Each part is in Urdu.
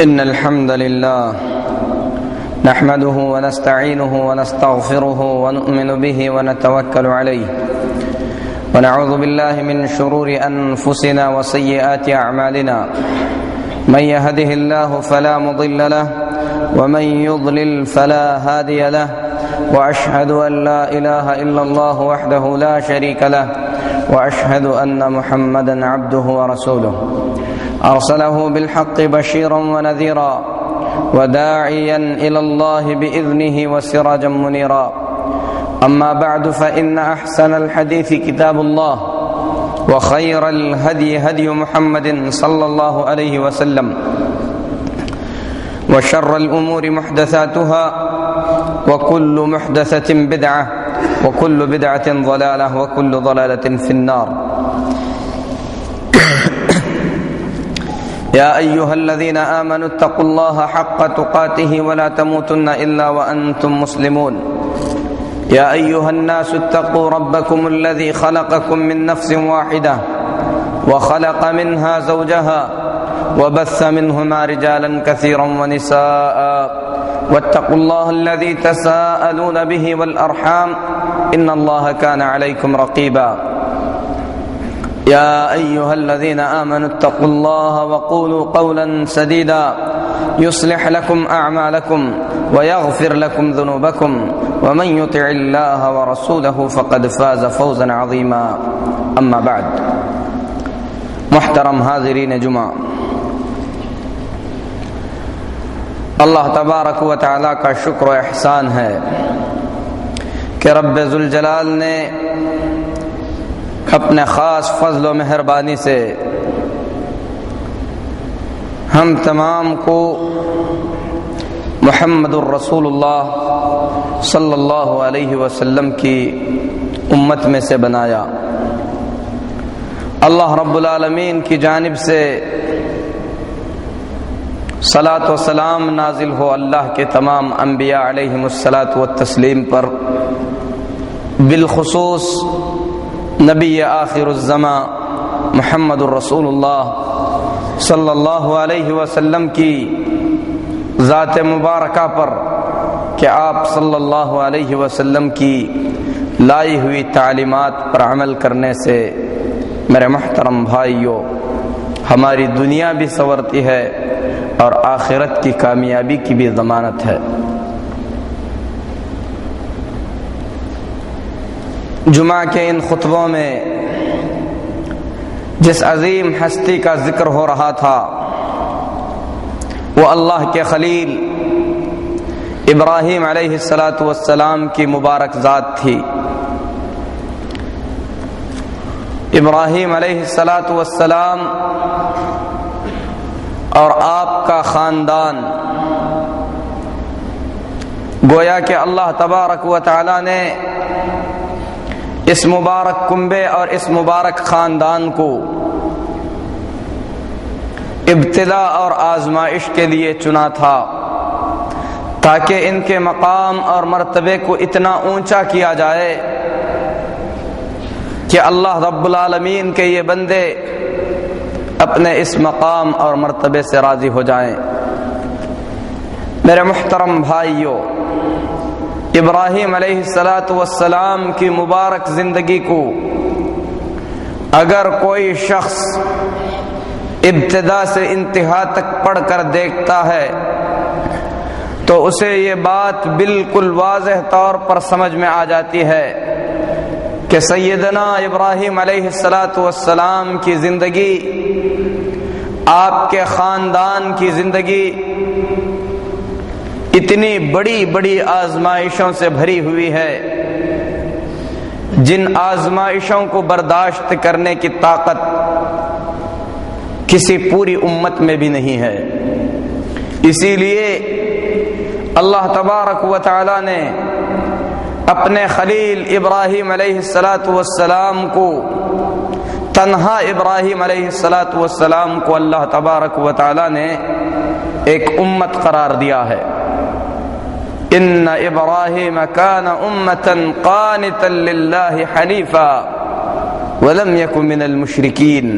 إن الحمد لله نحمده ونستعينه ونستغفره ونؤمن به ونتوكل عليه ونعوذ بالله من شرور أنفسنا وسيئات أعمالنا من يهده الله فلا مضل له ومن يضلل فلا هادي له وأشهد أن لا إله إلا الله وحده لا شريك له وأشهد أن محمدا عبده ورسوله أرسله بالحق بشيرا ونذيرا وداعيا إلى الله بإذنه وسراجا منيرا أما بعد فإن أحسن الحديث كتاب الله وخير الهدي هدي محمد صلى الله عليه وسلم وشر الأمور محدثاتها وكل محدثة بدعة وكل بدعة ضلالة وكل ضلالة في النار يا أيها الذين آمنوا اتقوا الله حق تقاته ولا تموتن إلا وأنتم مسلمون يا أيها الناس اتقوا ربكم الذي خلقكم من نفس واحدة وخلق منها زوجها وبث منهما رجالا كثيرا ونساء واتقوا الله الذي تساءلون به والأرحام إن الله كان عليكم رقيبا يا أيها الذين آمنوا اتقوا الله وقولوا قولا سديدا يصلح لكم أعمالكم ويغفر لكم ذنوبكم ومن يطع الله ورسوله فقد فاز فوزا عظيما أما بعد محترم حاضرین جمعہ، اللہ تبارک و تعالی کا شکر و احسان ہے کہ رب ذوالجلال نے اپنے خاص فضل و مہربانی سے ہم تمام کو محمد الرسول اللہ صلی اللہ علیہ وسلم کی امت میں سے بنایا۔ اللہ رب العالمین کی جانب سے صلاۃ و سلام نازل ہو اللہ کے تمام انبیاء علیہم الصلاۃ والتسلیم پر، بالخصوص نبی آخر الزمان محمد الرسول اللہ صلی اللہ علیہ وسلم کی ذات مبارکہ پر کہ آپ صلی اللہ علیہ وسلم کی لائی ہوئی تعلیمات پر عمل کرنے سے میرے محترم بھائیوں ہماری دنیا بھی سنورتی ہے اور آخرت کی کامیابی کی بھی ضمانت ہے۔ جمعہ کے ان خطبوں میں جس عظیم ہستی کا ذکر ہو رہا تھا وہ اللہ کے خلیل ابراہیم علیہ السلام کی مبارک ذات تھی۔ ابراہیم علیہ السلام اور آپ کا خاندان گویا کہ اللہ تبارک و تعالی نے اس مبارک کنبے اور اس مبارک خاندان کو ابتلا اور آزمائش کے لیے چنا تھا تاکہ ان کے مقام اور مرتبے کو اتنا اونچا کیا جائے کہ اللہ رب العالمین کے یہ بندے اپنے اس مقام اور مرتبے سے راضی ہو جائیں۔ میرے محترم بھائیوں، ابراہیم علیہ السلام کی مبارک زندگی کو اگر کوئی شخص ابتدا سے انتہا تک پڑھ کر دیکھتا ہے تو اسے یہ بات بالکل واضح طور پر سمجھ میں آ جاتی ہے کہ سیدنا ابراہیم علیہ السلام کی زندگی، آپ کے خاندان کی زندگی اتنی بڑی بڑی آزمائشوں سے بھری ہوئی ہے جن آزمائشوں کو برداشت کرنے کی طاقت کسی پوری امت میں بھی نہیں ہے۔ اسی لیے اللہ تبارک و تعالی نے اپنے خلیل ابراہیم علیہ السلام کو، تنہا ابراہیم علیہ السلام کو اللہ تبارک و تعالی نے ایک امت قرار دیا ہے۔ ان ابراہیم کان امۃ قانتا للہ حنیفا ولم یک من المشرکین،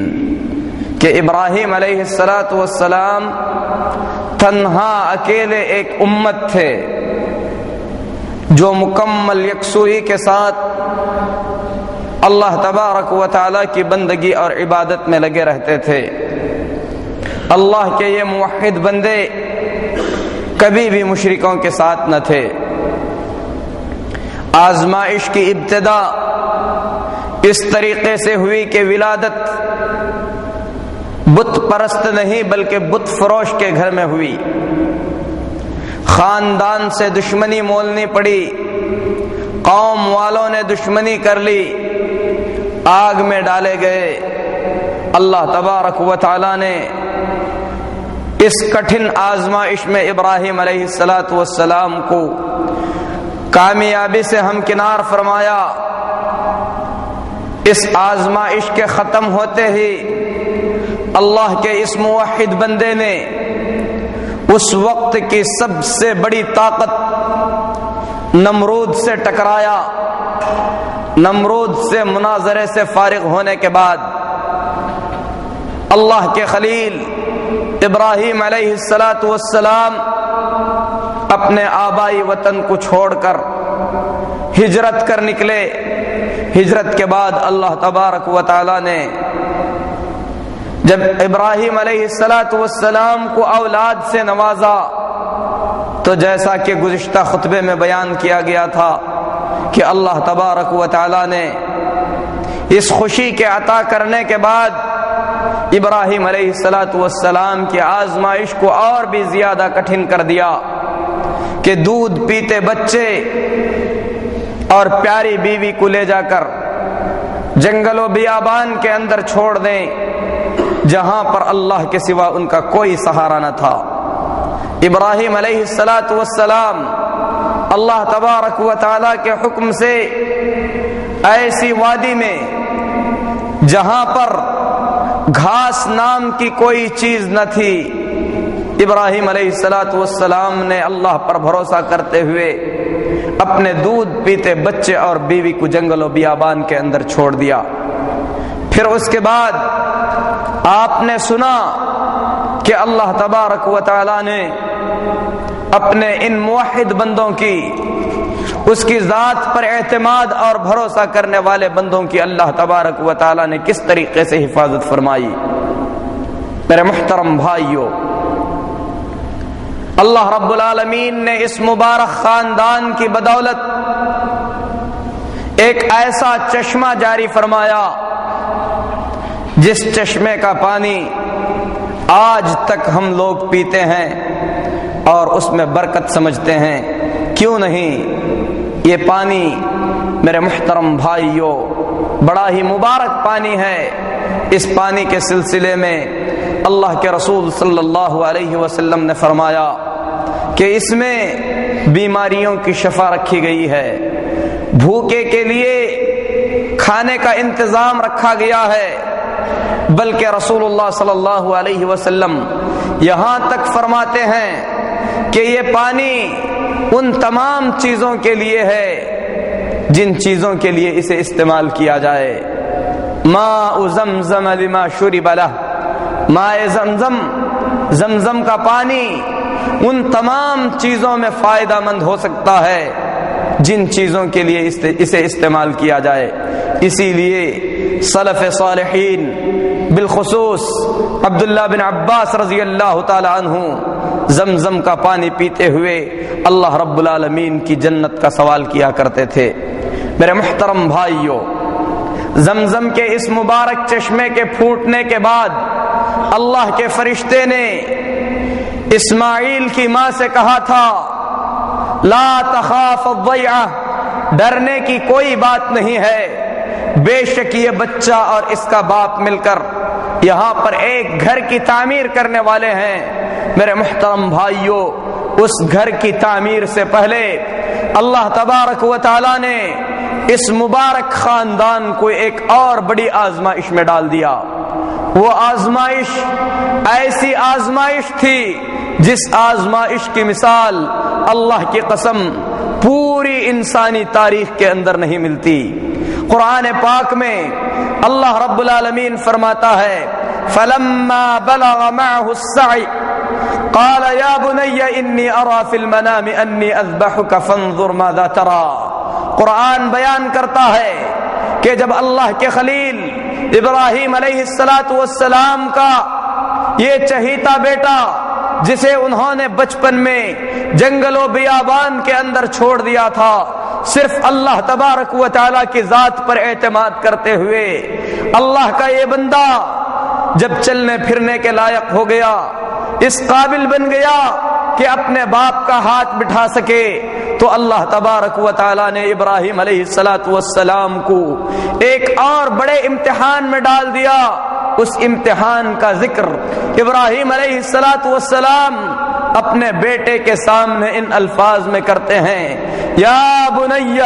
کہ ابراہیم علیہ السلام تنہا اکیلے ایک امت تھے جو مکمل یکسوئی کے ساتھ اللہ تبارک و تعالی کی بندگی اور عبادت میں لگے رہتے تھے۔ اللہ کے یہ موحد بندے کبھی بھی مشرکوں کے ساتھ نہ تھے۔ آزمائش کی ابتدا اس طریقے سے ہوئی کہ ولادت بت پرست نہیں بلکہ بت فروش کے گھر میں ہوئی۔ خاندان سے دشمنی مولنی پڑی، قوم والوں نے دشمنی کر لی، آگ میں ڈالے گئے۔ اللہ تبارک و تعالی نے اس کٹھن آزمائش میں ابراہیم علیہ السلام کو کامیابی سے ہمکنار فرمایا۔ اس آزمائش کے ختم ہوتے ہی اللہ کے اس موحد بندے نے اس وقت کی سب سے بڑی طاقت نمرود سے ٹکرایا۔ نمرود سے مناظرے سے فارغ ہونے کے بعد اللہ کے خلیل ابراہیم علیہ السلام اپنے آبائی وطن کو چھوڑ کر ہجرت کر نکلے۔ ہجرت کے بعد اللہ تبارک و تعالی نے جب ابراہیم علیہ السلام کو اولاد سے نوازا تو جیسا کہ گزشتہ خطبے میں بیان کیا گیا تھا کہ اللہ تبارک و تعالی نے اس خوشی کے عطا کرنے کے بعد ابراہیم علیہ السلام کی آزمائش کو اور بھی زیادہ کٹھن کر دیا کہ دودھ پیتے بچے اور پیاری بیوی کو لے جا کر جنگل و بیابان کے اندر چھوڑ دیں جہاں پر اللہ کے سوا ان کا کوئی سہارا نہ تھا۔ ابراہیم علیہ السلام اللہ تبارک و تعالی کے حکم سے ایسی وادی میں جہاں پر گھاس نام کی کوئی چیز نہ تھی، ابراہیم علیہ السلام نے اللہ پر بھروسہ کرتے ہوئے اپنے دودھ پیتے بچے اور بیوی کو جنگل و بیابان کے اندر چھوڑ دیا۔ پھر اس کے بعد آپ نے سنا کہ اللہ تبارک و تعالی نے اپنے ان موحد بندوں کی، اس کی ذات پر اعتماد اور بھروسہ کرنے والے بندوں کی اللہ تبارک و تعالی نے کس طریقے سے حفاظت فرمائی۔ میرے محترم بھائیو، اللہ رب العالمین نے اس مبارک خاندان کی بدولت ایک ایسا چشمہ جاری فرمایا جس چشمے کا پانی آج تک ہم لوگ پیتے ہیں اور اس میں برکت سمجھتے ہیں۔ کیوں نہیں؟ یہ پانی میرے محترم بھائیو بڑا ہی مبارک پانی ہے۔ اس پانی کے سلسلے میں اللہ کے رسول صلی اللہ علیہ وسلم نے فرمایا کہ اس میں بیماریوں کی شفا رکھی گئی ہے، بھوکے کے لیے کھانے کا انتظام رکھا گیا ہے، بلکہ رسول اللہ صلی اللہ علیہ وسلم یہاں تک فرماتے ہیں کہ یہ پانی ان تمام چیزوں کے لیے ہے جن چیزوں کے لیے اسے استعمال کیا جائے۔ ماء زمزم لما شرب لہ، ماء زمزم، زمزم کا پانی ان تمام چیزوں میں فائدہ مند ہو سکتا ہے جن چیزوں کے لیے اسے استعمال کیا جائے۔ اسی لیے سلف صالحین بالخصوص عبداللہ بن عباس رضی اللہ تعالی عنہ زمزم کا پانی پیتے ہوئے اللہ رب العالمین کی جنت کا سوال کیا کرتے تھے۔ میرے محترم بھائیو، زمزم کے اس مبارک چشمے کے پھوٹنے کے بعد اللہ کے فرشتے نے اسماعیل کی ماں سے کہا تھا لا تخاف الضیعہ، ڈرنے کی کوئی بات نہیں ہے، بے شک یہ بچہ اور اس کا باپ مل کر یہاں پر ایک گھر کی تعمیر کرنے والے ہیں۔ میرے محترم بھائیو، اس گھر کی تعمیر سے پہلے اللہ تبارک و تعالی نے اس مبارک خاندان کو ایک اور بڑی آزمائش میں ڈال دیا۔ وہ آزمائش ایسی آزمائش تھی جس آزمائش کی مثال اللہ کی قسم پوری انسانی تاریخ کے اندر نہیں ملتی۔ قرآن پاک میں اللہ رب العالمین فرماتا ہے فَلَمَّا بَلَغَ مَعَهُ السَّعْيَ قال یا بنی انی ارى فی المنام انی اذبحک فانظر ماذا ترى۔ قرآن بیان کرتا ہے کہ جب اللہ کے خلیل ابراہیم علیہ السلام کا یہ چہیتا بیٹا جسے انہوں نے بچپن میں جنگل و بیابان کے اندر چھوڑ دیا تھا، صرف اللہ تبارک و تعالی کی ذات پر اعتماد کرتے ہوئے، اللہ کا یہ بندہ جب چلنے پھرنے کے لائق ہو گیا، اس قابل بن گیا کہ اپنے باپ کا ہاتھ بٹھا سکے، تو اللہ تبارک و تعالی نے ابراہیم علیہ السلام کو ایک اور بڑے امتحان میں ڈال دیا۔ اس امتحان کا ذکر ابراہیم علیہ السلام اپنے بیٹے کے سامنے ان الفاظ میں کرتے ہیں، یا بنی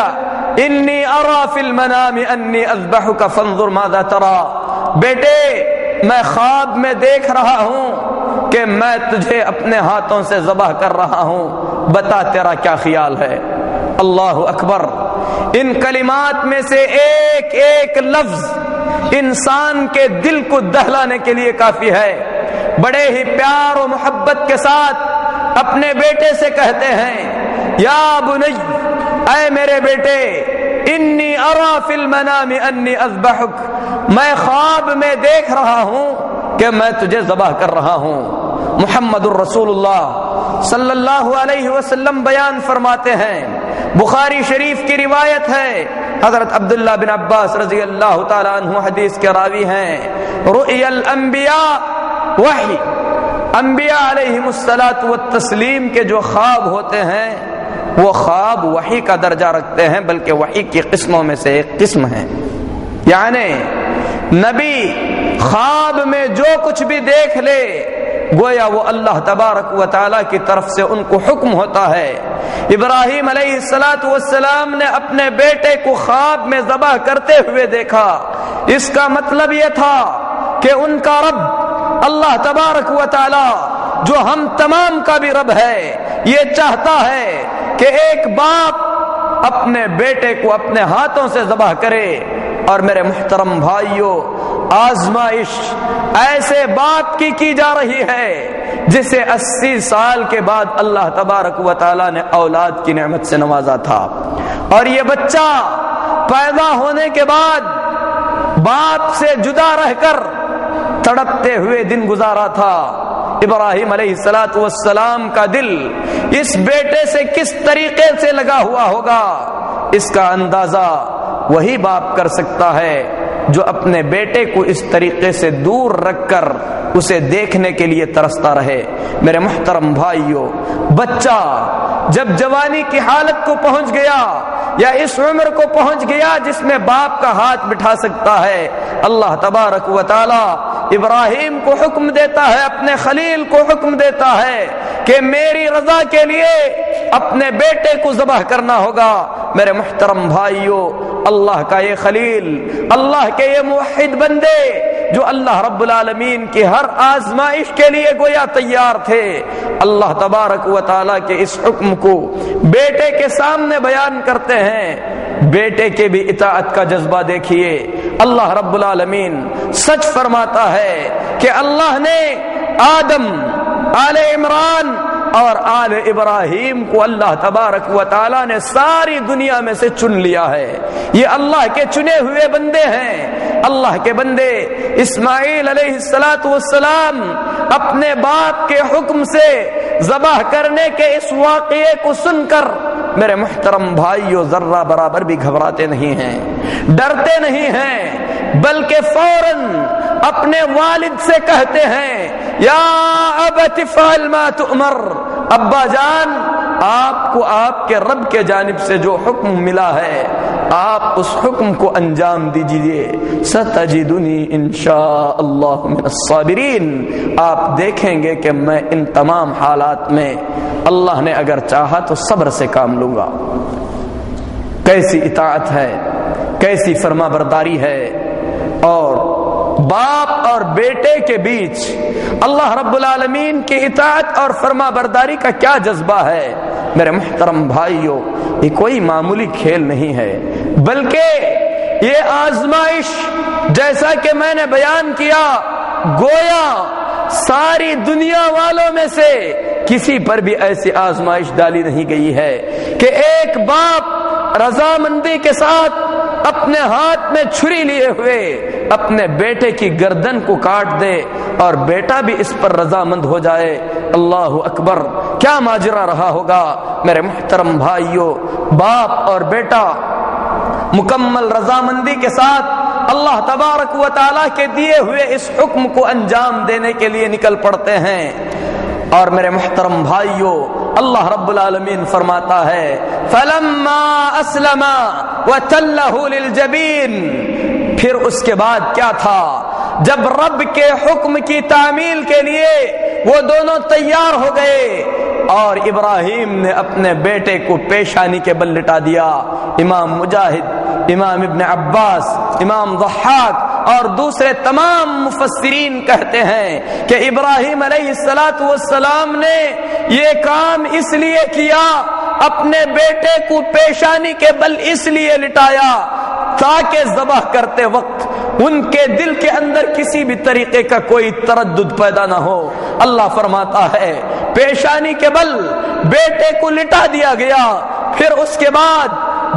انی ارى فی المنام انی اذبحک فانظر ماذا ترى۔ بیٹے میں خواب میں دیکھ رہا ہوں کہ میں تجھے اپنے ہاتھوں سے ذبح کر رہا ہوں، بتا تیرا کیا خیال ہے۔ اللہ اکبر۔ ان کلمات میں سے ایک ایک لفظ انسان کے دل کو دہلانے کے لیے کافی ہے۔ بڑے ہی پیار و محبت کے ساتھ اپنے بیٹے سے کہتے ہیں، یا بنی، اے میرے بیٹے، انی ارى فی المنام انی اذبحک، میں خواب میں دیکھ رہا ہوں کہ میں تجھے ذبح کر رہا ہوں۔ محمد الرسول اللہ صلی اللہ علیہ وسلم بیان فرماتے ہیں، بخاری شریف کی روایت ہے، حضرت عبداللہ بن عباس رضی اللہ تعالی عنہ حدیث کے راوی ہیں، رؤیا الانبیاء وحی، انبیاء علیہم الصلاۃ والتسلیم کے جو خواب ہوتے ہیں وہ خواب وحی کا درجہ رکھتے ہیں، بلکہ وحی کی قسموں میں سے ایک قسم ہے۔ یعنی نبی خواب میں جو کچھ بھی دیکھ لے گویا وہ اللہ تبارک و تعالی کی طرف سے ان کو حکم ہوتا ہے۔ ابراہیم علیہ السلام نے اپنے بیٹے کو خواب میں ذبح کرتے ہوئے دیکھا، اس کا مطلب یہ تھا کہ ان کا رب اللہ تبارک و تعالی جو ہم تمام کا بھی رب ہے، یہ چاہتا ہے کہ ایک باپ اپنے بیٹے کو اپنے ہاتھوں سے ذبح کرے۔ اور میرے محترم بھائیوں، آزمائش ایسے باپ کی جا رہی ہے جسے 80 سال کے بعد اللہ تبارک و تعالی نے اولاد کی نعمت سے نوازا تھا، اور یہ بچہ پیدا ہونے کے بعد باپ سے جدا رہ کر تڑپتے ہوئے دن گزارا تھا۔ ابراہیم علیہ السلام کا دل اس بیٹے سے کس طریقے سے لگا ہوا ہوگا، اس کا اندازہ وہی باپ کر سکتا ہے جو اپنے بیٹے کو اس طریقے سے دور رکھ کر اسے دیکھنے کے لیے ترستا رہے۔ میرے محترم بھائیوں، بچہ جب جوانی کی حالت کو پہنچ گیا یا اس عمر کو پہنچ گیا جس میں باپ کا ہاتھ بٹھا سکتا ہے، اللہ تبارک و تعالی ابراہیم کو حکم دیتا ہے، اپنے خلیل کو حکم دیتا ہے کہ میری رضا کے لیے اپنے بیٹے کو ذبح کرنا ہوگا۔ میرے محترم بھائیوں، اللہ کا یہ خلیل، اللہ کے یہ موحد بندے جو اللہ رب العالمین کی ہر آزمائش کے لیے گویا تیار تھے، اللہ تبارک و تعالیٰ کے اس حکم کو بیٹے کے سامنے بیان کرتے ہیں۔ بیٹے کے بھی اطاعت کا جذبہ دیکھیے، اللہ رب العالمین سچ فرماتا ہے کہ اللہ نے آدم، آل عمران اور آل ابراہیم کو اللہ تبارک و تعالی نے ساری دنیا میں سے چن لیا ہے۔ یہ اللہ کے چنے ہوئے بندے ہیں۔ اللہ کے بندے اسماعیل علیہ السلام اپنے باپ کے حکم سے ذبح کرنے کے اس واقعے کو سن کر میرے محترم بھائیوں ذرہ برابر بھی گھبراتے نہیں ہیں، ڈرتے نہیں ہیں، بلکہ فوراً اپنے والد سے کہتے ہیں، یا ابت افعل ما تؤمر، ابا جان آپ کو آپ کے رب کے جانب سے جو حکم ملا ہے آپ اس حکم کو انجام دیجیے، ستجدنی انشاء اللہ من الصابرین، آپ دیکھیں گے کہ میں ان تمام حالات میں اللہ نے اگر چاہا تو صبر سے کام لوں گا۔ کیسی اطاعت ہے، کیسی فرما برداری ہے، اور باپ اور بیٹے کے بیچ اللہ رب العالمین کی اطاعت اور فرما برداری کا کیا جذبہ ہے۔ میرے محترم بھائیوں، یہ کوئی معمولی کھیل نہیں ہے، بلکہ یہ آزمائش جیسا کہ میں نے بیان کیا گویا ساری دنیا والوں میں سے کسی پر بھی ایسی آزمائش ڈالی نہیں گئی ہے کہ ایک باپ رضامندی کے ساتھ اپنے ہاتھ میں چھری لیے ہوئے اپنے بیٹے کی گردن کو کاٹ دے اور بیٹا بھی اس پر رضامند ہو جائے۔ اللہ اکبر، کیا ماجرا رہا ہوگا میرے محترم بھائیوں۔ باپ اور بیٹا مکمل رضامندی کے ساتھ اللہ تبارک و تعالیٰ کے دیے ہوئے اس حکم کو انجام دینے کے لیے نکل پڑتے ہیں۔ اور میرے محترم بھائیوں، اللہ رب العالمین فرماتا ہے فَلَمَّا أَسْلَمَا وَتَلَّهُ لِلْجَبِينِ، پھر اس کے بعد کیا تھا؟ جب رب کے حکم کی تعمیل کے لیے وہ دونوں تیار ہو گئے اور ابراہیم نے اپنے بیٹے کو پیشانی کے بل لٹا دیا۔ امام مجاہد، امام ابن عباس، امام ضحاک اور دوسرے تمام مفسرین کہتے ہیں کہ ابراہیم علیہ السلام نے یہ کام اس لیے کیا، اپنے بیٹے کو پیشانی کے بل اس لیے لٹایا تاکہ ذبح کرتے وقت ان کے دل کے اندر کسی بھی طریقے کا کوئی تردد پیدا نہ ہو۔ اللہ فرماتا ہے پیشانی کے بل بیٹے کو لٹا دیا گیا، پھر اس کے بعد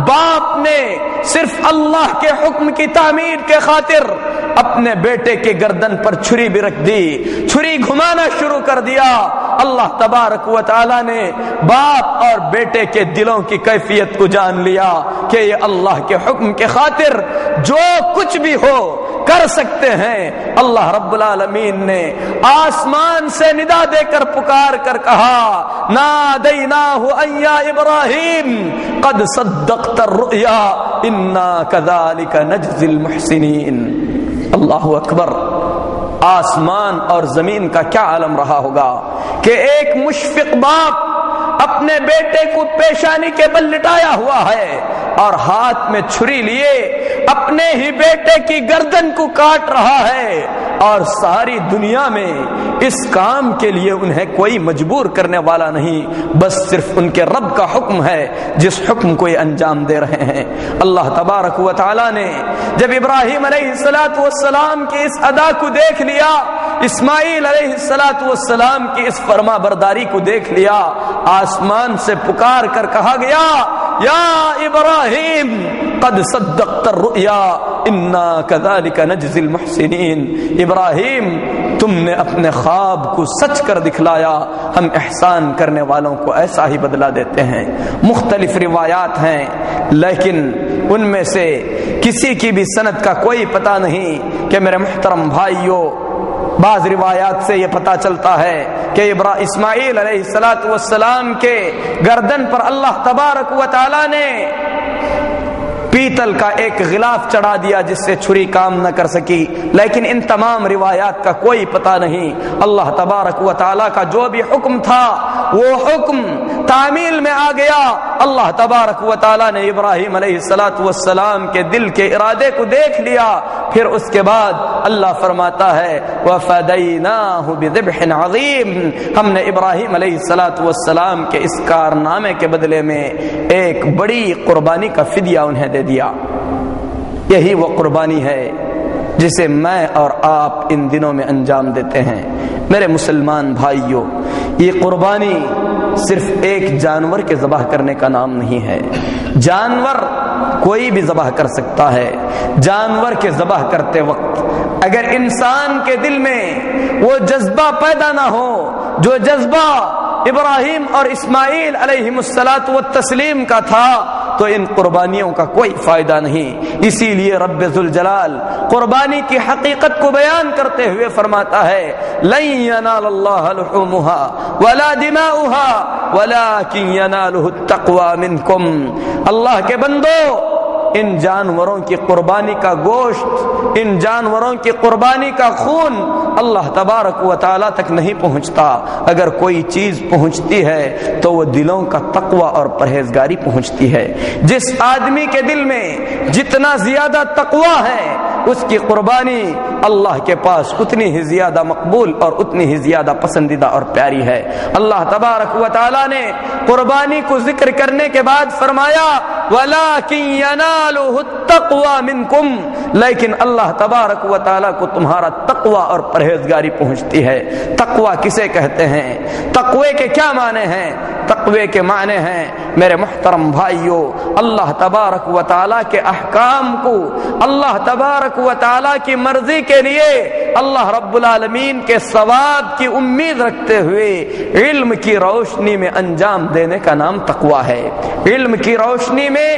باپ نے صرف اللہ کے حکم کی تعمیر کے خاطر اپنے بیٹے کے گردن پر چھری بھی رکھ دی، چھری گھمانا شروع کر دیا۔ اللہ تبارک و تعالی نے باپ اور بیٹے کے دلوں کی کیفیت کو جان لیا کہ یہ اللہ کے حکم کے خاطر جو کچھ بھی ہو کر سکتے ہیں۔ اللہ رب العالمین نے آسمان سے ندا دے کر پکار کر کہا نادیناہ ان یا ابراہیم قد صدقت الرؤیا انا کذالک نجزی المحسنین۔ اللہ اکبر، آسمان اور زمین کا کیا عالم رہا ہوگا کہ ایک مشفق باپ اپنے بیٹے کو پیشانی کے بل لٹایا ہوا ہے اور ہاتھ میں چھری لیے اپنے ہی بیٹے کی گردن کو کاٹ رہا ہے، اور ساری دنیا میں اس کام کے لیے انہیں کوئی مجبور کرنے والا نہیں، بس صرف ان کے رب کا حکم ہے جس حکم کو یہ انجام دے رہے ہیں۔ اللہ تبارک و تعالی نے جب ابراہیم علیہ السلام کی اس ادا کو دیکھ لیا، اسماعیل علیہ السلام کی اس فرما برداری کو دیکھ لیا، آسمان سے پکار کر کہا گیا یا ابراہیم قد صدقت الرؤیا انا کذالک نجزی المحسنین۔ ابراہیم تم نے اپنے خواب کو سچ کر دکھلایا، ہم احسان کرنے والوں کو ایسا ہی بدلہ دیتے ہیں۔ مختلف روایات ہیں لیکن ان میں سے کسی کی بھی سند کا کوئی پتہ نہیں کہ میرے محترم بھائیوں، بعض روایات سے یہ پتہ چلتا ہے کہ اسماعیل علیہ السلام کے گردن پر اللہ تبارک و تعالی نے پیتل کا ایک غلاف چڑھا دیا جس سے چھری کام نہ کر سکی، لیکن ان تمام روایات کا کوئی پتہ نہیں۔ اللہ تبارک و تعالی کا جو بھی حکم تھا وہ حکم تعمیل میں آ گیا۔ اللہ تبارک و تعالی نے ابراہیم علیہ السلام کے دل کے ارادے کو دیکھ لیا، پھر اس کے بعد اللہ فرماتا ہے وَفَدَيْنَاهُ بِذِبْحٍ عَظِيمٍ، ہم نے ابراہیم علیہ السلام کے اس کارنامے کے بدلے میں ایک بڑی قربانی کا فدیہ انہیں دے دیا۔ یہی وہ قربانی ہے جسے میں اور آپ ان دنوں میں انجام دیتے ہیں۔ میرے مسلمان بھائیوں، یہ قربانی صرف ایک جانور کے ذبح کرنے کا نام نہیں ہے۔ جانور کوئی بھی ذبح کر سکتا ہے۔ جانور کے ذبح کرتے وقت اگر انسان کے دل میں وہ جذبہ پیدا نہ ہو جو جذبہ ابراہیم اور اسماعیل علیہم الصلاۃ والتسلیم کا تھا تو ان قربانیوں کا کوئی فائدہ نہیں۔ اسی لیے رب ذوالجلال قربانی کی حقیقت کو بیان کرتے ہوئے فرماتا ہے لن ینال اللہ لحومها ولا دماؤها ولکن ینالہ التقوی منکم۔ اللہ کے بندو، ان جانوروں کی قربانی کا گوشت، ان جانوروں کی قربانی کا خون اللہ تبارک و تعالی تک نہیں پہنچتا۔ اگر کوئی چیز پہنچتی ہے تو وہ دلوں کا تقوی اور پرہیزگاری پہنچتی ہے۔ جس آدمی کے دل میں جتنا زیادہ تقوی ہے اس کی قربانی اللہ کے پاس اتنی ہی زیادہ مقبول اور اتنی ہی زیادہ پسندیدہ اور پیاری ہے۔ اللہ تبارک و تعالی نے قربانی کو ذکر کرنے کے بعد فرمایا وَلَٰكِن يَنَالُهُ التَّقْوَىٰ مِنكُمْ، لیکن اللہ تبارک و تعالی کو تمہارا تقوی اور پرہیزگاری پہنچتی ہے۔ تقوی کسے کہتے ہیں؟ تقوی کے کیا معنی ہیں؟ تقوی کے معنی ہیں میرے محترم بھائیو، اللہ تبارک و تعالی کے احکام کو اللہ تبارک و تعالی کی مرضی کے لیے اللہ رب العالمین کے ثواب کی امید رکھتے ہوئے علم کی روشنی میں انجام دینے کا نام تقوی ہے۔ علم کی روشنی میں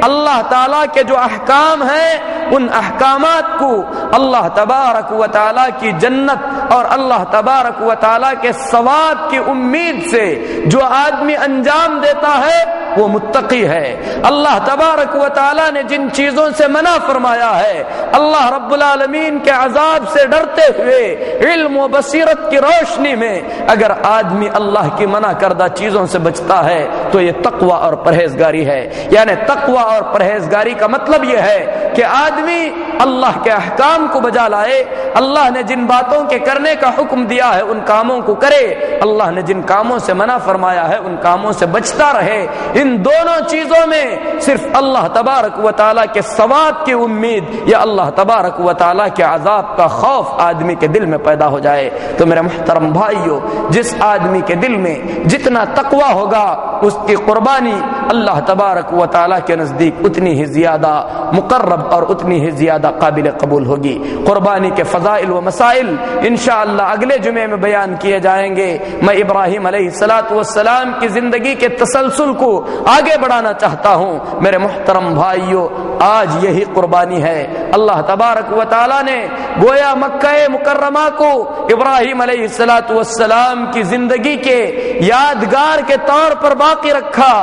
اللہ تعالی کے جو احکام ہیں ان احکامات کو اللہ تبارک و تعالی کی جنت اور اللہ تبارک و تعالی کے ثواب کی امید سے جو آدمی انجام دیتا ہے وہ متقی ہے۔ اللہ تبارک و تعالی نے جن چیزوں سے منع فرمایا ہے، اللہ رب العالمین کے عذاب سے ڈرتے ہوئے علم و بصیرت کی روشنی میں اگر آدمی اللہ کی منع کردہ چیزوں سے بچتا ہے تو یہ تقوی اور پرہیزگاری ہے۔ یعنی تقوی اور پرہیزگاری کا مطلب یہ ہے کہ آدمی اللہ کے احکام کو بجا لائے، اللہ نے جن باتوں کے کرنے کا حکم دیا ہے ان کاموں کو کرے، اللہ نے جن کاموں سے منع فرمایا ہے ان کاموں سے بچتا رہے۔ ان دونوں چیزوں میں صرف اللہ تبارک و تعالیٰ کے ثواب کی امید یا اللہ تبارک و تعالیٰ کے عذاب کا خوف آدمی کے دل میں پیدا ہو جائے تو میرے محترم بھائیو، جس آدمی کے دل میں جتنا تقوی ہوگا اس کی قربانی اللہ تبارک و تعالیٰ کے نزدیک اتنی ہی زیادہ مقرب اور اتنی ہی زیادہ قابل قبول ہوگی۔ قربانی کے فضائل و مسائل انشاءاللہ اگلے جمعے میں بیان کیے جائیں گے۔ میں ابراہیم علیہ السلام کی زندگی کے تسلسل کو آگے بڑھانا چاہتا ہوں۔ میرے محترم بھائیو، آج یہی قربانی ہے۔ اللہ تبارک و تعالیٰ نے گویا مکہ مکرمہ کو ابراہیم علیہ السلام کی زندگی کے یادگار کے طور پر باقی رکھا۔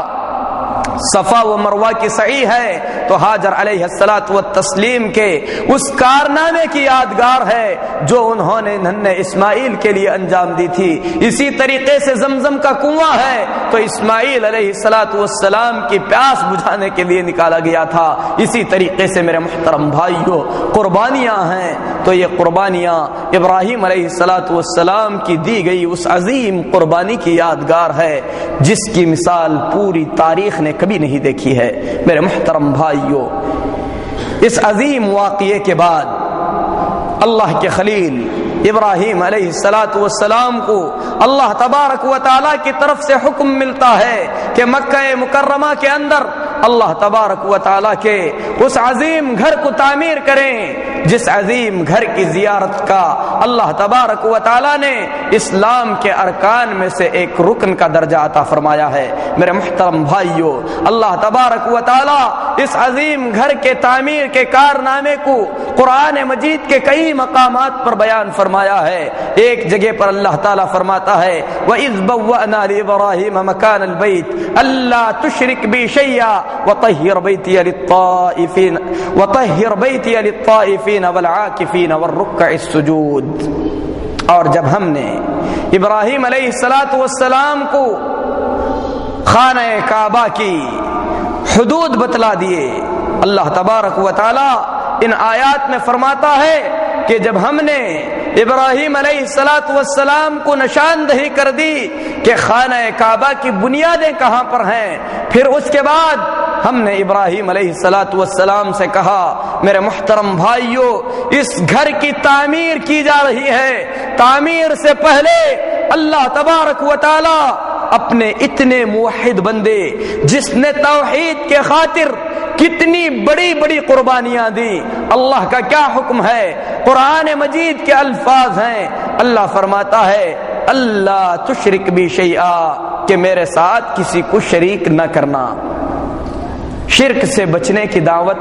صفا و مروہ کی سعی ہے تو حاجر علیہ السلام کے اس کارنامے کی یادگار ہے جو انہوں نے ننھے اسماعیل کے لیے انجام دی تھی۔ اسی طریقے سے زمزم کا کنواں ہے تو اسماعیل علیہ السلام کی پیاس بجھانے کے لیے نکالا گیا تھا۔ اسی طریقے سے میرے محترم بھائیو، قربانیاں ہیں تو یہ قربانیاں ابراہیم علیہ السلام کی دی گئی اس عظیم قربانی کی یادگار ہے جس کی مثال پوری تاریخ نے کبھی نہیں دیکھی ہے۔ میرے محترم بھائیو، اس عظیم واقعے کے بعد اللہ کے خلیل ابراہیم علیہ السلام کو اللہ تبارک و تعالیٰ کی طرف سے حکم ملتا ہے کہ مکہ مکرمہ کے اندر اللہ تبارک و تعالیٰ کے اس عظیم گھر کو تعمیر کریں جس عظیم گھر کی زیارت کا اللہ تبارک و تعالیٰ نے اسلام کے ارکان میں سے ایک رکن کا درجہ عطا فرمایا ہے۔ میرے محترم بھائیو، اللہ تبارک و تعالیٰ اس عظیم گھر کے تعمیر کے کارنامے کو قرآن مجید کے کئی مقامات پر بیان فرمایا ہے۔ ایک جگہ پر اللہ تعالیٰ فرماتا ہے وَإِذْ بَوَّأْنَا لِإِبْرَاهِيمَ مَكَانَ الْبَيْتِ أَلَّا تُشْرِكْ بِي شَيْئًا وَطَهِّرْ بَيْتِيَ لِلطَّائِفِينَ وَالْعَاكِفِينَ وَالرُّكَّعِ السُّجُودِ۔ اور جب ہم نے ابراہیم علیہ السلام کو خانہ کعبہ کی حدود بتلا دیے، اللہ تبارک و تعالی ان آیات میں فرماتا ہے کہ جب ہم نے ابراہیم علیہ السلام کو نشاندہی کر دی کہ خانہ کعبہ کی بنیادیں کہاں پر ہیں، پھر اس کے بعد ہم نے ابراہیم علیہ السلام سے کہا میرے محترم بھائیو، اس گھر کی تعمیر کی جا رہی ہے۔ تعمیر سے پہلے اللہ تبارک و تعالی اپنے اتنے موحد بندے جس نے توحید کے خاطر کتنی بڑی بڑی قربانیاں دی، اللہ کا کیا حکم ہے؟ قرآن مجید کے الفاظ ہیں، اللہ فرماتا ہے اللہ تشرک بی شیئا، کہ میرے ساتھ کسی کو شریک نہ کرنا۔ شرک سے بچنے کی دعوت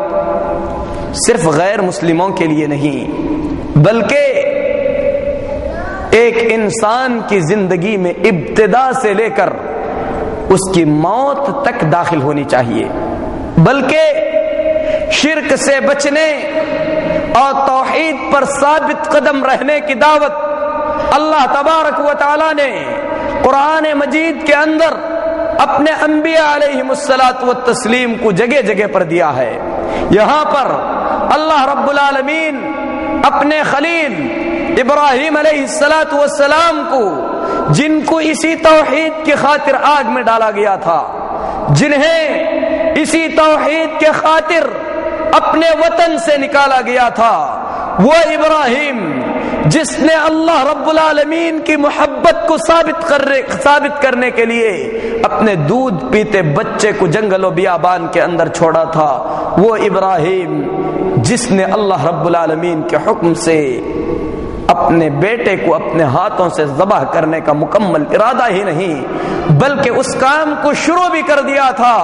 صرف غیر مسلموں کے لیے نہیں بلکہ ایک انسان کی زندگی میں ابتدا سے لے کر اس کی موت تک داخل ہونی چاہیے، بلکہ شرک سے بچنے اور توحید پر ثابت قدم رہنے کی دعوت اللہ تبارک و تعالی نے قرآن مجید کے اندر اپنے انبیاء علیہم الصلاۃ والتسلیم کو جگہ جگہ پر دیا ہے۔ یہاں پر اللہ رب العالمین اپنے خلیل ابراہیم علیہ السلام کو، جن کو اسی توحید کی خاطر آگ میں ڈالا گیا تھا، جنہیں اسی توحید کے خاطر اپنے وطن سے نکالا گیا تھا، وہ ابراہیم جس نے اللہ رب العالمین کی محبت کو ثابت کرنے کے لیے اپنے دودھ پیتے بچے کو جنگل و بیابان کے اندر چھوڑا تھا، وہ ابراہیم جس نے اللہ رب العالمین کے حکم سے اپنے بیٹے کو اپنے ہاتھوں سے ذبح کرنے کا مکمل ارادہ ہی نہیں بلکہ اس کام کو شروع بھی کر دیا تھا۔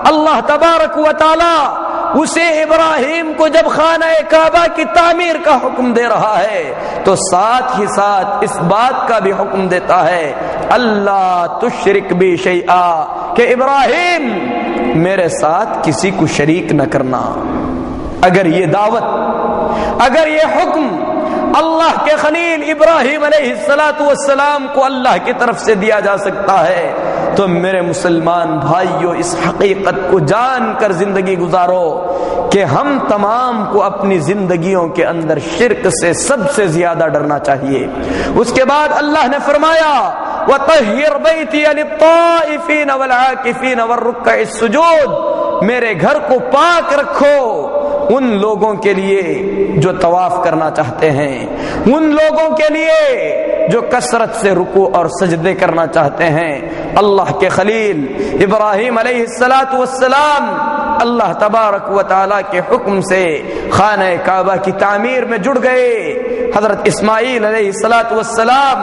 اللہ تبارک و تعالی اسے ابراہیم کو جب خانہ کعبہ کی تعمیر کا حکم دے رہا ہے تو ساتھ ہی ساتھ اس بات کا بھی حکم دیتا ہے اللہ تشرک بی شیئا، کہ ابراہیم میرے ساتھ کسی کو شریک نہ کرنا۔ اگر یہ دعوت، اگر یہ حکم اللہ کے خلیل ابراہیم علیہ السلام کو اللہ کی طرف سے دیا جا سکتا ہے تو میرے مسلمان بھائیوں اس حقیقت کو جان کر زندگی گزارو کہ ہم تمام کو اپنی زندگیوں کے اندر شرک سے سب سے زیادہ ڈرنا چاہیے۔ اس کے بعد اللہ نے فرمایا وَطَهِّرْ بَيْتِيَ لِلطَّائِفِينَ وَالْعَاكِفِينَ وَالرُّكَّعِ السُّجُودِ، میرے گھر کو پاک رکھو ان لوگوں کے لیے جو طواف کرنا چاہتے ہیں، ان لوگوں کے لیے جو کثرت سے رکوع اور سجدے کرنا چاہتے ہیں۔ اللہ کے خلیل ابراہیم علیہ السلام اللہ تبارک و تعالی کے حکم سے خانہ کعبہ کی تعمیر میں جڑ گئے۔ حضرت اسماعیل علیہ السلام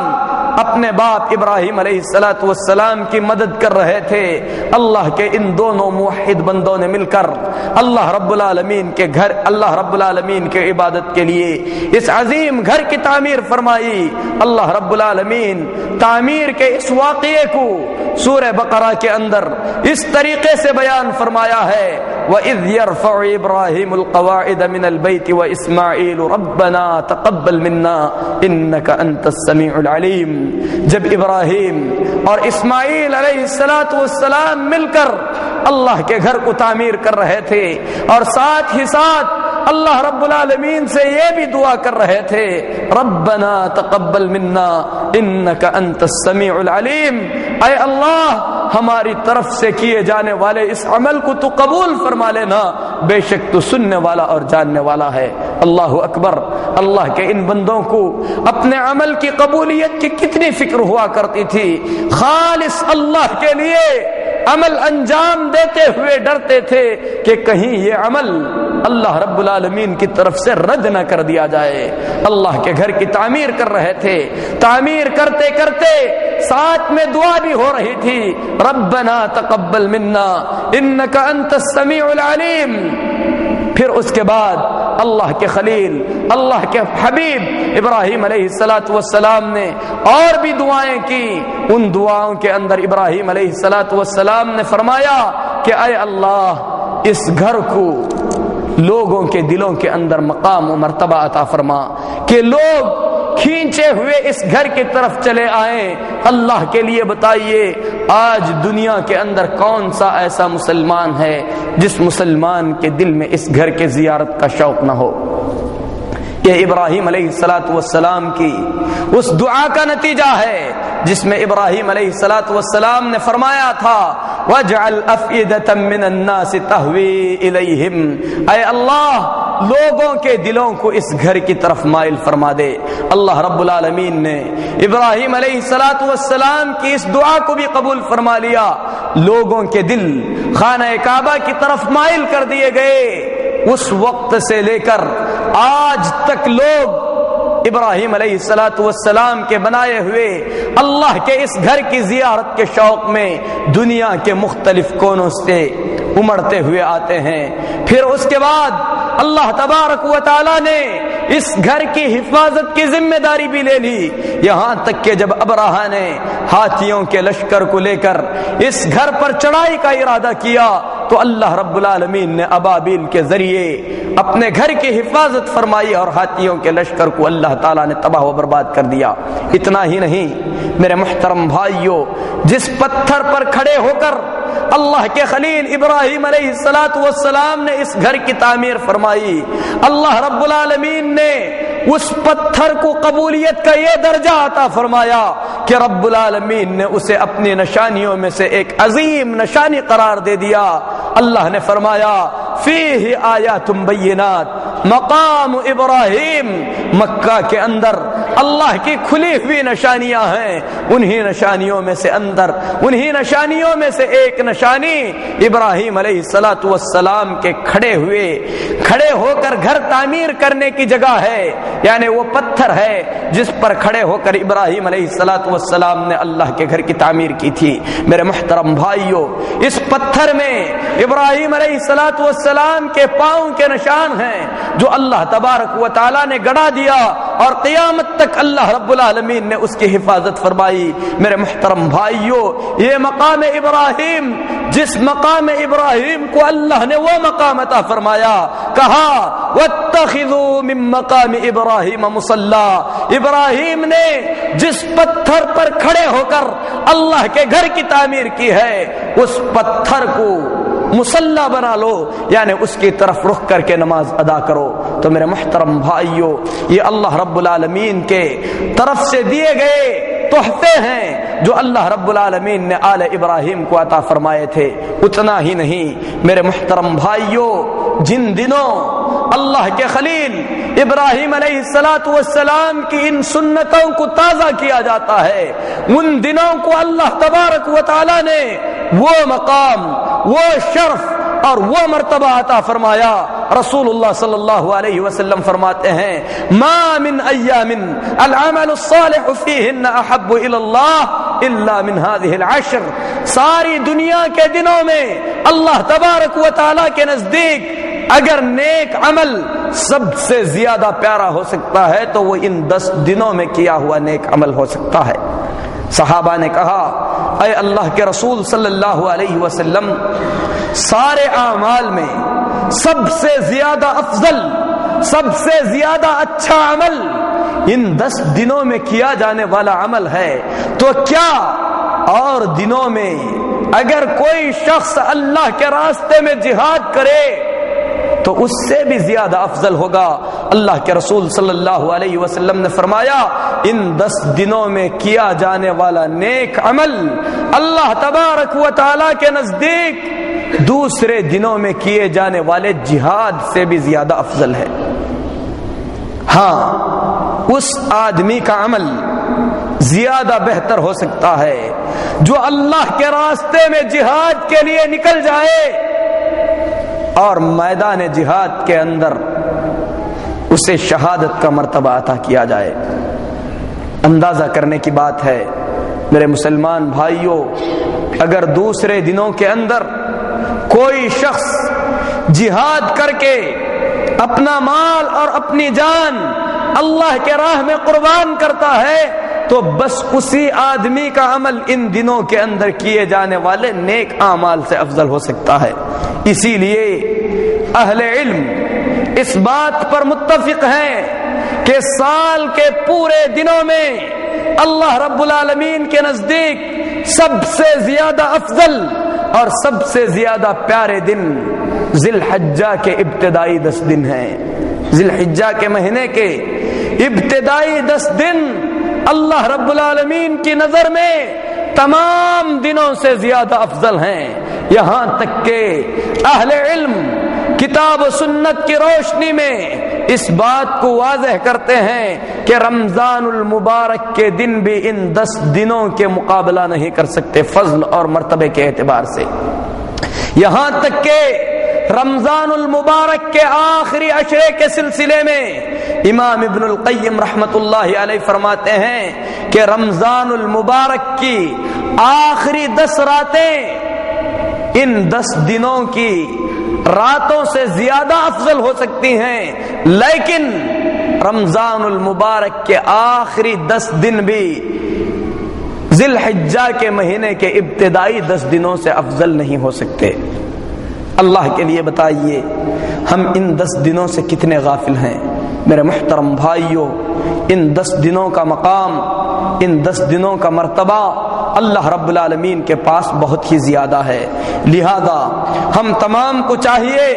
اپنے باپ ابراہیم علیہ السلام کی مدد کر رہے تھے۔ اللہ کے ان دونوں موحد بندوں نے مل کر اللہ رب العالمین کے گھر، اللہ رب العالمین کے عبادت کے لیے اس عظیم گھر کی تعمیر فرمائی۔ اللہ رب العالمین تعمیر کے اس واقعے کو سورہ بقرہ کے اندر اس طریقے سے بیان فرمایا ہے وَإِذْ يَرْفَعُ إِبْرَاهِيمُ الْقَوَاعِدَ مِنَ الْبَيْتِ وَإِسْمَاعِيلُ رَبَّنَا تَقَبَّلْ مِنَّا إِنَّكَ أَنْتَ السَّمِيعُ الْعَلِيمُ، جب ابراہیم اور اسماعیل علیہ السلام مل کر اللہ کے گھر کو تعمیر کر رہے تھے اور ساتھ ہی ساتھ اللہ رب العالمین سے یہ بھی دعا کر رہے تھے ربنا تقبل منا انک انت السمیع العلیم، اے اللہ ہماری طرف سے کیے جانے والے اس عمل کو تو قبول فرما لینا، بے شک تو سننے والا اور جاننے والا ہے۔ اللہ اکبر، اللہ کے ان بندوں کو اپنے عمل کی قبولیت کی کتنی فکر ہوا کرتی تھی، خالص اللہ کے لیے عمل انجام دیتے ہوئے ڈرتے تھے کہ کہیں یہ عمل اللہ رب العالمین کی طرف سے رد نہ کر دیا جائے۔ اللہ کے گھر کی تعمیر کر رہے تھے، تعمیر کرتے کرتے ساتھ میں دعا بھی ہو رہی تھی ربنا تقبل منا انک انت السمیع العلیم۔ پھر اس کے بعد اللہ کے خلیل، اللہ کے حبیب ابراہیم علیہ السلام نے اور بھی دعائیں کی۔ ان دعاؤں کے اندر ابراہیم علیہ السلام نے فرمایا کہ اے اللہ اس گھر کو لوگوں کے دلوں کے اندر مقام و مرتبہ عطا فرما کہ لوگ کھینچے ہوئے اس گھر کی طرف چلے آئیں۔ اللہ کے لیے بتائیے آج دنیا کے اندر کون سا ایسا مسلمان ہے جس مسلمان کے دل میں اس گھر کے زیارت کا شوق نہ ہو؟ یہ ابراہیم علیہ السلام کی اس دعا کا نتیجہ ہے جس میں ابراہیم علیہ السلام نے فرمایا تھا وَاجْعَلْ أَفْئِدَةً مِّنَ النَّاسِ تَهْوِي إِلَيْهِمْ، اے اللہ لوگوں کے دلوں کو اس گھر کی طرف مائل فرما دے۔ اللہ رب العالمین نے ابراہیم علیہ السلام کی اس دعا کو بھی قبول فرما لیا، لوگوں کے دل خانہ کعبہ کی طرف مائل کر دیے گئے۔ اس وقت سے لے کر آج تک لوگ ابراہیم علیہ السلام کے بنائے ہوئے اللہ کے اس گھر کی زیارت کے شوق میں دنیا کے مختلف کونوں سے امڑتے ہوئے آتے ہیں۔ پھر اس کے بعد اللہ تبارک و تعالی نے اس گھر کی حفاظت کی ذمہ داری بھی لے لی، یہاں تک کہ جب ابراہا نے ہاتھیوں کے لشکر کو لے کر اس گھر پر چڑھائی کا ارادہ کیا تو اللہ رب العالمین نے ابابیل کے ذریعے اپنے گھر کی حفاظت فرمائی اور ہاتھیوں کے لشکر کو اللہ تعالیٰ نے تباہ و برباد کر دیا۔ اتنا ہی نہیں میرے محترم بھائیوں، جس پتھر پر کھڑے ہو کر اللہ کے خلیل ابراہیم علیہ السلام نے اس گھر کی تعمیر فرمائی، اللہ رب العالمین نے اس پتھر کو قبولیت کا یہ درجہ عطا فرمایا کہ رب العالمین نے اسے اپنی نشانیوں میں سے ایک عظیم نشانی قرار دے دیا۔ اللہ نے فرمایا فیہ آیات بینات مقام ابراہیم، مکہ کے اندر اللہ کی کھلی ہوئی نشانیاں ہیں، انہی نشانیوں میں سے ایک نشانی ابراہیم علیہ السلام کے کھڑے ہو کر گھر تعمیر کرنے کی جگہ ہے، یعنی وہ پتھر ہے جس پر کھڑے ہو کر ابراہیم علیہ السلام نے اللہ کے گھر کی تعمیر کی تھی۔ میرے محترم بھائیوں، اس پتھر میں ابراہیم علیہ السلام کے پاؤں کے نشان ہیں جو اللہ تبارک و تعالی نے گڑا دیا اور قیامت تک اللہ رب العالمین نے اس کی حفاظت فرمائی۔ میرے محترم بھائیوں، یہ مقام ابراہیم، جس مقام ابراہیم کو اللہ نے وہ مقام عطا فرمایا، کہا واتخذوا من مقام ابراہیم مصلی، ابراہیم نے جس پتھر پر کھڑے ہو کر اللہ کے گھر کی تعمیر کی ہے اس پتھر کو مصلی بنا لو، یعنی اس کی طرف رخ کر کے نماز ادا کرو۔ تو میرے محترم بھائیوں، یہ اللہ رب العالمین کے طرف سے دیے گئے تحفے ہیں جو اللہ رب العالمین نے آل ابراہیم کو عطا فرمائے تھے۔ اتنا ہی نہیں میرے محترم بھائیوں، جن دنوں اللہ کے خلیل ابراہیم علیہ السلام کی ان سنتوں کو تازہ کیا جاتا ہے، ان دنوں کو اللہ تبارک و تعالی نے وہ مقام، وہ شرف اور وہ مرتبہ عطا فرمایا۔ رسول اللہ صلی اللہ علیہ وسلم فرماتے ہیں ما من ایام العمل الصالح فیہن احب الی اللہ الا من هذه العشر، ساری دنیا کے دنوں میں اللہ تبارک و تعالی کے نزدیک اگر نیک عمل سب سے زیادہ پیارا ہو سکتا ہے تو وہ ان 10 دنوں میں کیا ہوا نیک عمل ہو سکتا ہے۔ صحابہ نے کہا اے اللہ کے رسول صلی اللہ علیہ وسلم، سارے اعمال میں سب سے زیادہ افضل، سب سے زیادہ اچھا عمل ان 10 دنوں میں کیا جانے والا عمل ہے، تو کیا اور دنوں میں اگر کوئی شخص اللہ کے راستے میں جہاد کرے تو اس سے بھی زیادہ افضل ہوگا؟ اللہ کے رسول صلی اللہ علیہ وسلم نے فرمایا ان 10 دنوں میں کیا جانے والا نیک عمل اللہ تبارک و تعالی کے نزدیک دوسرے دنوں میں کیے جانے والے جہاد سے بھی زیادہ افضل ہے۔ ہاں، اس آدمی کا عمل زیادہ بہتر ہو سکتا ہے جو اللہ کے راستے میں جہاد کے لیے نکل جائے اور میدان جہاد کے اندر اسے شہادت کا مرتبہ عطا کیا جائے۔ اندازہ کرنے کی بات ہے میرے مسلمان بھائیوں، اگر دوسرے دنوں کے اندر کوئی شخص جہاد کر کے اپنا مال اور اپنی جان اللہ کے راہ میں قربان کرتا ہے تو بس اسی آدمی کا عمل ان دنوں کے اندر کیے جانے والے نیک اعمال سے افضل ہو سکتا ہے۔ اسی لیے اہل علم اس بات پر متفق ہیں کہ سال کے پورے دنوں میں اللہ رب العالمین کے نزدیک سب سے زیادہ افضل اور سب سے زیادہ پیارے دن ذی الحجہ کے ابتدائی 10 دن ہیں۔ ذی الحجہ کے مہینے کے ابتدائی 10 دن اللہ رب العالمین کی نظر میں تمام دنوں سے زیادہ افضل ہیں، یہاں تک کہ اہل علم کتاب و سنت کی روشنی میں اس بات کو واضح کرتے ہیں کہ رمضان المبارک کے دن بھی ان 10 دنوں کے مقابلہ نہیں کر سکتے فضل اور مرتبے کے اعتبار سے۔ یہاں تک کہ رمضان المبارک کے آخری عشرے کے سلسلے میں امام ابن القیم رحمت اللہ علیہ فرماتے ہیں کہ رمضان المبارک کی آخری 10 راتیں ان 10 دنوں کی راتوں سے زیادہ افضل ہو سکتی ہیں، لیکن رمضان المبارک کے آخری 10 دن بھی ذی الحجہ کے مہینے کے ابتدائی 10 دنوں سے افضل نہیں ہو سکتے۔ اللہ کے لیے بتائیے ہم ان 10 دنوں سے کتنے غافل ہیں؟ میرے محترم بھائیوں، ان 10 دنوں کا مقام، ان 10 دنوں کا مرتبہ اللہ رب العالمین کے پاس بہت ہی زیادہ ہے۔ لہذا ہم تمام کو چاہیے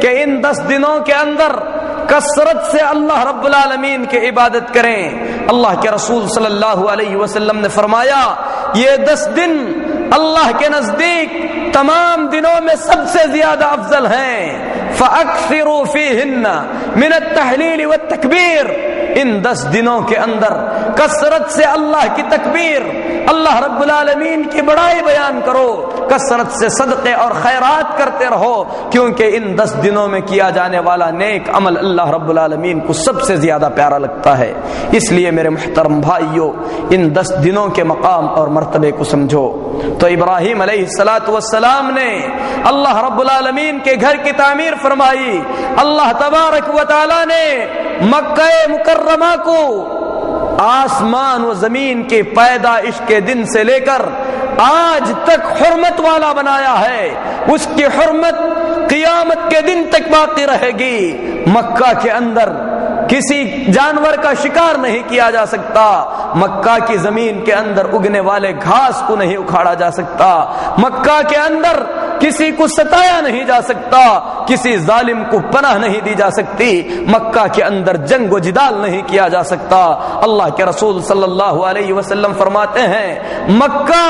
کہ ان 10 دنوں کے اندر کثرت سے اللہ رب العالمین کی عبادت کریں۔ اللہ کے رسول صلی اللہ علیہ وسلم نے فرمایا یہ 10 دن اللہ کے نزدیک تمام دنوں میں سب سے زیادہ افضل ہیں۔ فَأَكْثِرُوا فِيهِنَّ مِنَ التَّحْلِيلِ وَالتَّكْبِيرِ، ان 10 دنوں کے اندر کثرت سے اللہ کی تکبیر، اللہ رب العالمین کی بڑائی بیان کرو، کثرت سے صدقے اور خیرات کرتے رہو، کیونکہ ان 10 دنوں میں کیا جانے والا نیک عمل اللہ رب العالمین کو سب سے زیادہ پیارا لگتا ہے۔ اس لیے میرے محترم بھائیو، ان 10 دنوں کے مقام اور مرتبے کو سمجھو۔ تو ابراہیم علیہ السلام نے اللہ رب العالمین کے گھر کی تعمیر فرمائی۔ اللہ تبارک و تعالی نے مکہ مکرمہ کو آسمان و زمین کے پیدائش کے دن سے لے کر آج تک حرمت والا بنایا ہے، اس کی حرمت قیامت کے دن تک باقی رہے گی۔ مکہ کے اندر کسی جانور کا شکار نہیں کیا جا سکتا، مکہ کی زمین کے اندر اگنے والے گھاس کو نہیں اکھاڑا جا سکتا، مکہ کے اندر کسی کو ستایا نہیں جا سکتا، کسی ظالم کو پناہ نہیں دی جا سکتی، مکہ کے اندر جنگ و جدال نہیں کیا جا سکتا۔ اللہ کے رسول صلی اللہ علیہ وسلم فرماتے ہیں مکہ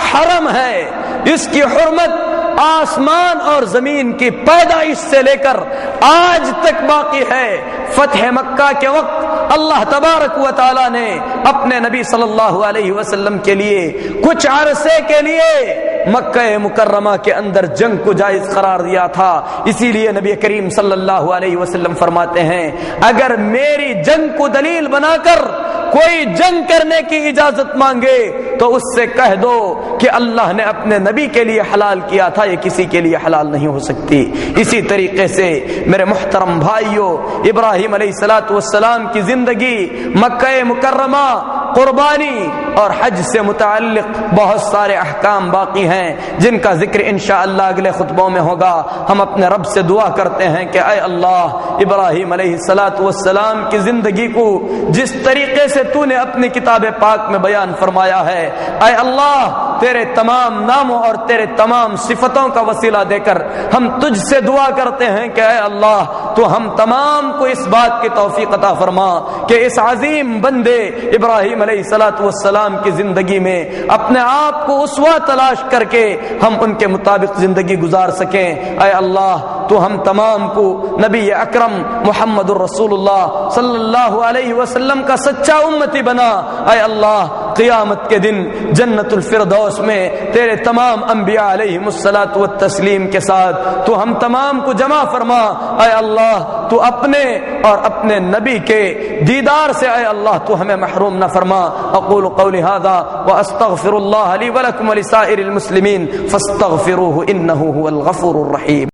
حرم ہے، اس کی حرمت آسمان اور زمین کی پیدائش سے لے کر آج تک باقی ہے۔ فتح مکہ کے وقت اللہ تبارک و تعالی نے اپنے نبی صلی اللہ علیہ وسلم کے لیے کچھ عرصے کے لیے مکہ مکرمہ کے اندر جنگ کو جائز قرار دیا تھا۔ اسی لیے نبی کریم صلی اللہ علیہ وسلم فرماتے ہیں اگر میری جنگ کو دلیل بنا کر کوئی جنگ کرنے کی اجازت مانگے تو اس سے کہہ دو کہ اللہ نے اپنے نبی کے لیے حلال کیا تھا، یہ کسی کے لیے حلال نہیں ہو سکتی۔ اسی طریقے سے میرے محترم بھائیوں، ابراہیم علیہ السلام کی زندگی مکہ مکرمہ، قربانی اور حج سے متعلق بہت سارے احکام باقی ہیں جن کا ذکر انشاءاللہ اگلے خطبوں میں ہوگا۔ ہم اپنے رب سے دعا کرتے ہیں کہ اے اللہ، ابراہیم علیہ السلام کی زندگی کو جس طریقے سے تو نے اپنی کتاب پاک میں بیان فرمایا ہے، اے اللہ تیرے تمام ناموں اور تیرے تمام صفتوں کا وسیلہ دے کر ہم تجھ سے دعا کرتے ہیں کہ اے اللہ تو ہم تمام کو اس بات کی توفیق عطا فرما کہ اس عظیم بندے ابراہیم علیہ السلام کی زندگی میں اپنے آپ کو اسوہ تلاش کر کے ہم ان کے مطابق زندگی گزار سکیں۔ اے اللہ تو ہم تمام کو نبی اکرم محمد الرسول اللہ صلی اللہ علیہ وسلم کا سچا امتی بنا۔ اے اللہ قیامت کے دن جنت الفردوس میں تیرے تمام انبیاء علیہم الصلاۃ والتسلیم کے ساتھ تو ہم تمام کو جمع فرما۔ اے اللہ تو اپنے اور اپنے نبی کے دیدار سے اے اللہ تو ہمیں محروم نہ فرما۔ اقول قولی ھذا واستغفر اللہ لی ولکم ولسائر المسلمین فاستغفروہ انہ هو الغفور الرحیم۔